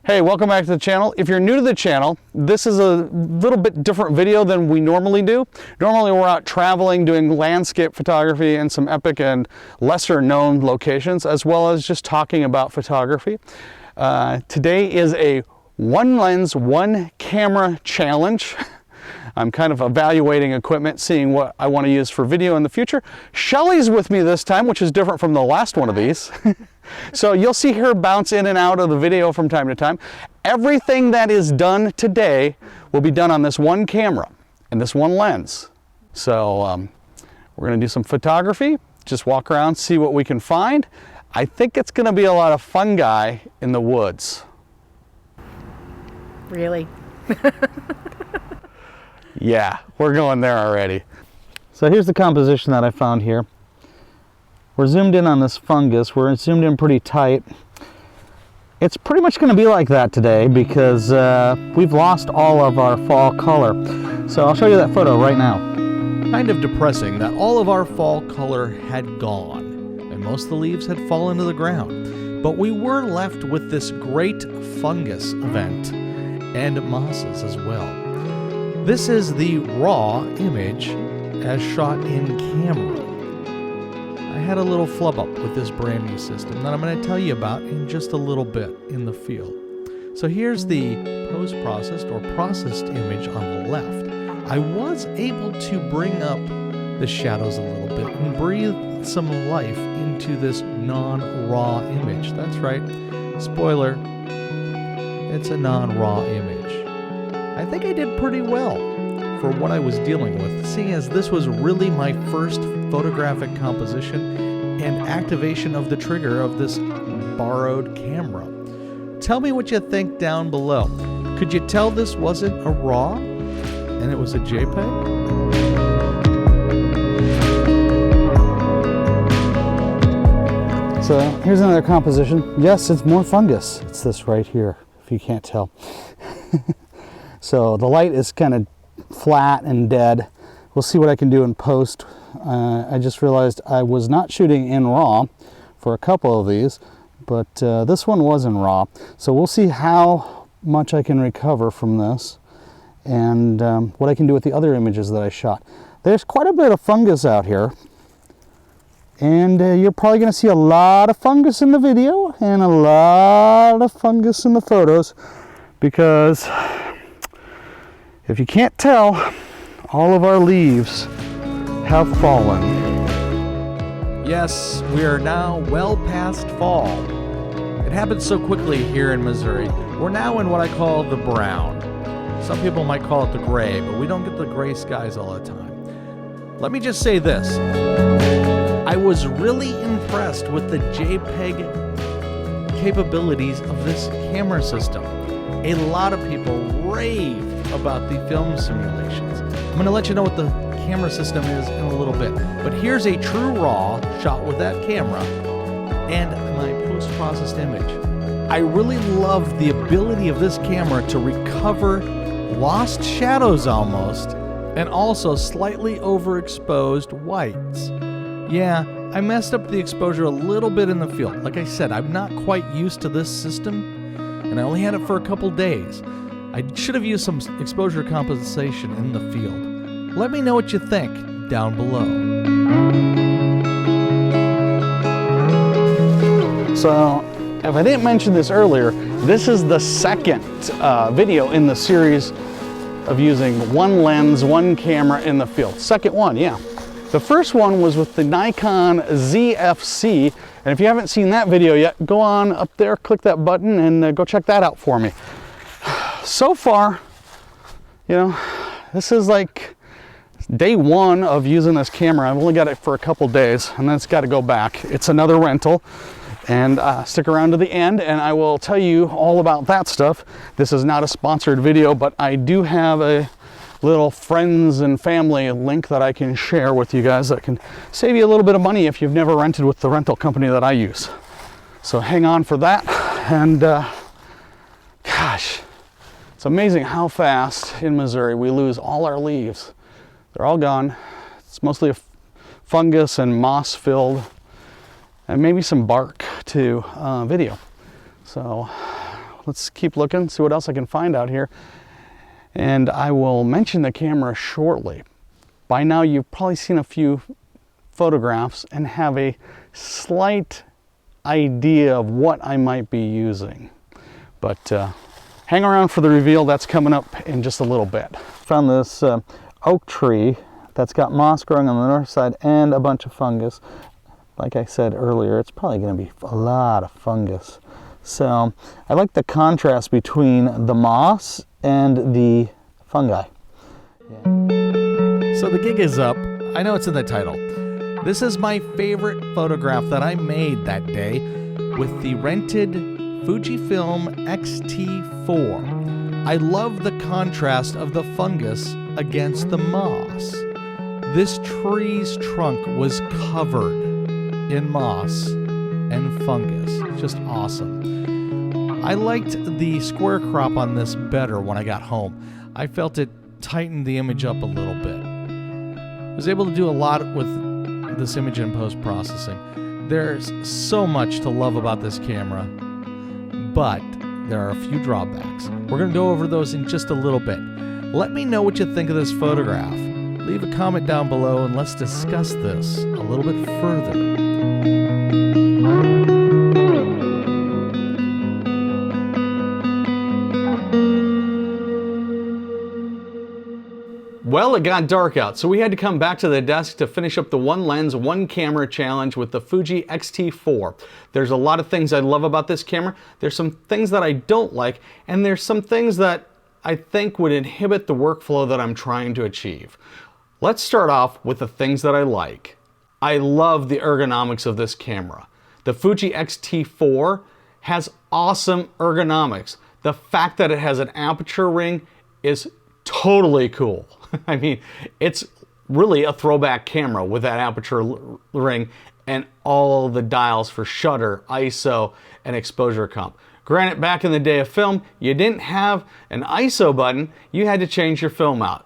Hey, welcome back to the channel. If you're new to the channel, this is a little bit different video than we normally do. Normally we're out traveling, doing landscape photography in some epic and lesser known locations, as well as just talking about photography. Today is a one lens, one camera challenge. I'm kind of evaluating equipment, seeing what I want to use for video in the future. Shelly's with me this time, which is different from the last one of these. So you'll see her bounce in and out of the video from time to time. Everything that is done today will be done on this one camera and this one lens. So we're going to do some photography, just walk around, see what we can find. I think it's going to be a lot of fungi in the woods. Really? Yeah, we're going there already. So here's the composition that I found here. We're zoomed in on this fungus. We're zoomed in pretty tight. It's pretty much going to be like that today because we've lost all of our fall color. So I'll show you that photo right now. Kind of depressing that all of our fall color had gone and most of the leaves had fallen to the ground. But we were left with this great fungus event and mosses as well. This is the raw image as shot in camera. I had a little flub up with this brand new system that I'm going to tell you about in just a little bit in the field. So here's the post-processed or processed image on the left. I was able to bring up the shadows a little bit and breathe some life into this non-raw image. That's right, spoiler, it's a non-raw image. I think I did pretty well for what I was dealing with, seeing as this was really my first photographic composition and activation of the trigger of this borrowed camera. Tell me what you think down below. Could you tell this wasn't a RAW and it was a JPEG? So here's another composition. Yes, it's more fungus. It's this right here, if you can't tell. So the light is kind of flat and dead. We'll see what I can do in post. I just realized I was not shooting in RAW for a couple of these, but this one was in RAW. So we'll see how much I can recover from this and what I can do with the other images that I shot. There's quite a bit of fungus out here, and you're probably going to see a lot of fungus in the video and a lot of fungus in the photos, because if you can't tell, all of our leaves have fallen. Yes, we are now well past fall. It happened so quickly here in Missouri. We're now in what I call the brown. Some people might call it the gray, but we don't get the gray skies all the time. Let me just say this. I was really impressed with the JPEG capabilities of this camera system. A lot of people rave about the film simulations. I'm going to let you know what the camera system is in a little bit, but here's a true RAW shot with that camera and my post-processed image. I really love the ability of this camera to recover lost shadows almost, and also slightly overexposed whites. Yeah, I messed up the exposure a little bit in the field. Like I said, I'm not quite used to this system, and I only had it for a couple days. I should have used some exposure compensation in the field. Let me know what you think down below. So, if I didn't mention this earlier, this is the second video in the series of using one lens, one camera in the field. Second one, yeah. The first one was with the Nikon ZFC, and if you haven't seen that video yet, go on up there, click that button, and go check that out for me. So far, you know, this is like day one of using this camera. I've only got it for a couple days, and then it's got to go back. It's another rental, and stick around to the end, and I will tell you all about that stuff. This is not a sponsored video, but I do have a little friends and family link that I can share with you guys that can save you a little bit of money if you've never rented with the rental company that I use. So hang on for that, and gosh, it's amazing how fast in Missouri we lose all our leaves. They're all gone. It's mostly a fungus and moss filled, and maybe some bark too, video. So let's keep looking, see what else I can find out here. And I will mention the camera shortly. By now you've probably seen a few photographs and have a slight idea of what I might be using. But hang around for the reveal. That's coming up in just a little bit. Found this oak tree that's got moss growing on the north side and a bunch of fungus. Like I said earlier, it's probably going to be a lot of fungus. So I like the contrast between the moss and the fungi. Yeah. So the gig is up. I know it's in the title. This is my favorite photograph that I made that day with the rented Fujifilm X-T4. I love the contrast of the fungus against the moss. This tree's trunk was covered in moss and fungus. Just awesome. I liked the square crop on this better when I got home. I felt it tightened the image up a little bit. I was able to do a lot with this image in post-processing. There's so much to love about this camera, but there are a few drawbacks. We're going to go over those in just a little bit. Let me know what you think of this photograph. Leave a comment down below and let's discuss this a little bit further. Well, it got dark out, so we had to come back to the desk to finish up the one lens, one camera challenge with the Fuji X-T4. There's a lot of things I love about this camera. There's some things that I don't like, and there's some things that I think would inhibit the workflow that I'm trying to achieve. Let's start off with the things that I like. I love the ergonomics of this camera. The Fuji X-T4 has awesome ergonomics. The fact that it has an aperture ring is totally cool. I mean, it's really a throwback camera with that aperture ring and all the dials for shutter, ISO, and exposure comp. Granted, back in the day of film, you didn't have an ISO button, you had to change your film out.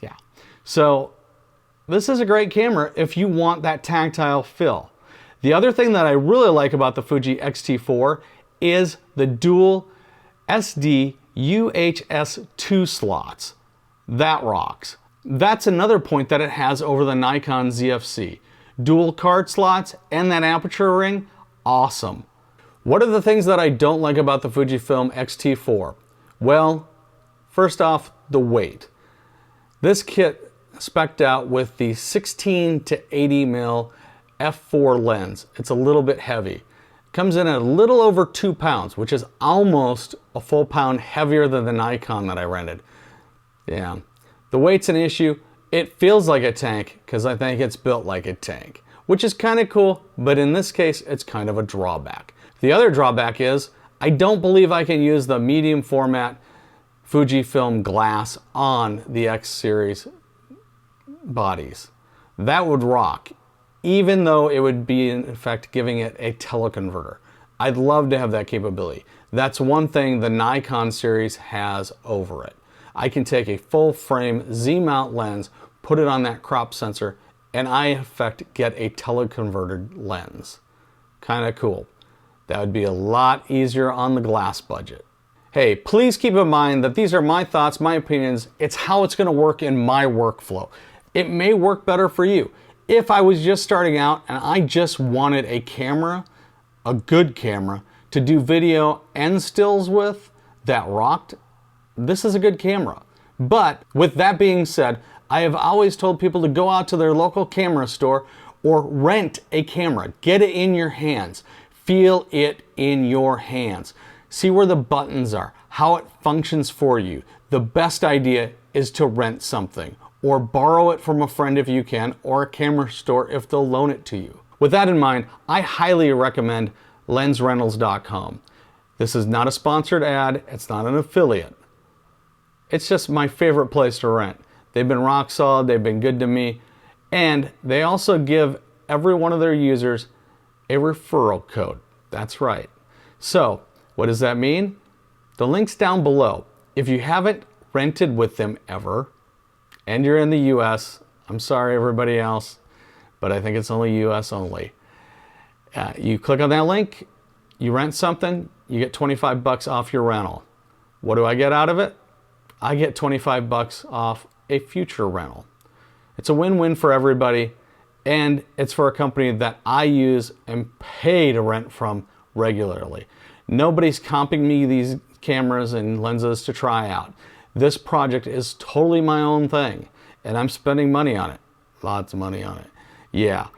Yeah. So this is a great camera if you want that tactile feel. The other thing that I really like about the Fuji X-T4 is the dual SD UHS 2 slots. That rocks. That's another point that it has over the Nikon ZFC. Dual card slots and that aperture ring, awesome. What are the things that I don't like about the Fujifilm X-T4? Well, first off, the weight. This kit spec'd out with the 16-80mm f4 lens. It's a little bit heavy. Comes in at a little over 2 pounds, which is almost a full pound heavier than the Nikon that I rented. Yeah, the weight's an issue. It feels like a tank because I think it's built like a tank, which is kind of cool, but in this case, it's kind of a drawback. The other drawback is I don't believe I can use the medium format Fujifilm glass on the X series bodies. That would rock, even though it would be in effect giving it a teleconverter. I'd love to have that capability. That's one thing the Nikon series has over it. I can take a full frame Z-mount lens, put it on that crop sensor, and I in effect get a teleconverted lens. Kind of cool. That would be a lot easier on the glass budget. Hey, please keep in mind that these are my thoughts, my opinions. It's how it's going to work in my workflow. It may work better for you. If I was just starting out and I just wanted a camera, a good camera, to do video and stills with that rocked, this is a good camera. But with that being said, I have always told people to go out to their local camera store or rent a camera. Get it in your hands. Feel it in your hands. See where the buttons are, how it functions for you. The best idea is to rent something or borrow it from a friend if you can, or a camera store if they'll loan it to you. With that in mind, I highly recommend lensrentals.com. This is not a sponsored ad, it's not an affiliate. It's just my favorite place to rent. They've been rock solid, they've been good to me, and they also give every one of their users a referral code. That's right. So, what does that mean? The link's down below. If you haven't rented with them ever, and you're in the US, I'm sorry everybody else, but I think it's only US only. You click on that link, you rent something, you get 25 bucks off your rental. What do I get out of it? I get 25 bucks off a future rental. It's a win-win for everybody, and it's for a company that I use and pay to rent from regularly. Nobody's comping me these cameras and lenses to try out. This project is totally my own thing, and I'm spending money on it. Lots of money on it. Yeah.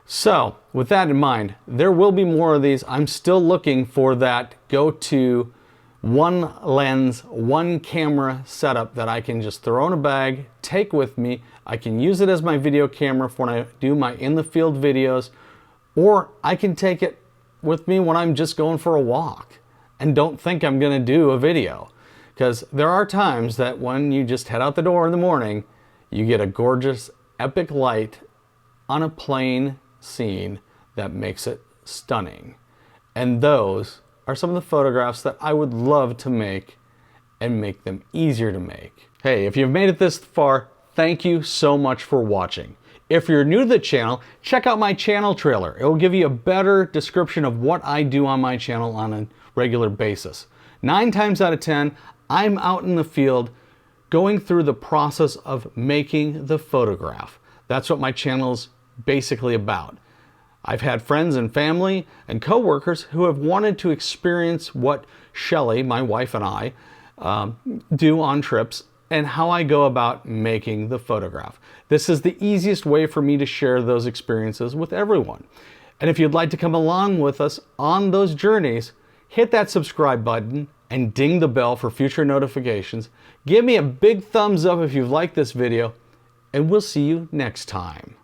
So, with that in mind, there will be more of these. I'm still looking for that go-to one lens, one camera setup that I can just throw in a bag, take with me. I can use it as my video camera for when I do my in-the-field videos, or I can take it with me when I'm just going for a walk and don't think I'm gonna do a video. Because there are times that when you just head out the door in the morning, you get a gorgeous, epic light on a plain scene that makes it stunning. And those are some of the photographs that I would love to make and make them easier to make. Hey, if you've made it this far, thank you so much for watching. If you're new to the channel, check out my channel trailer. It will give you a better description of what I do on my channel on a regular basis. 9 times out of 10, I'm out in the field going through the process of making the photograph. That's what my channel's basically about. I've had friends and family and coworkers who have wanted to experience what Shelly, my wife, and I do on trips and how I go about making the photograph. This is the easiest way for me to share those experiences with everyone. And if you'd like to come along with us on those journeys, hit that subscribe button and ding the bell for future notifications. Give me a big thumbs up if you've liked this video, and we'll see you next time.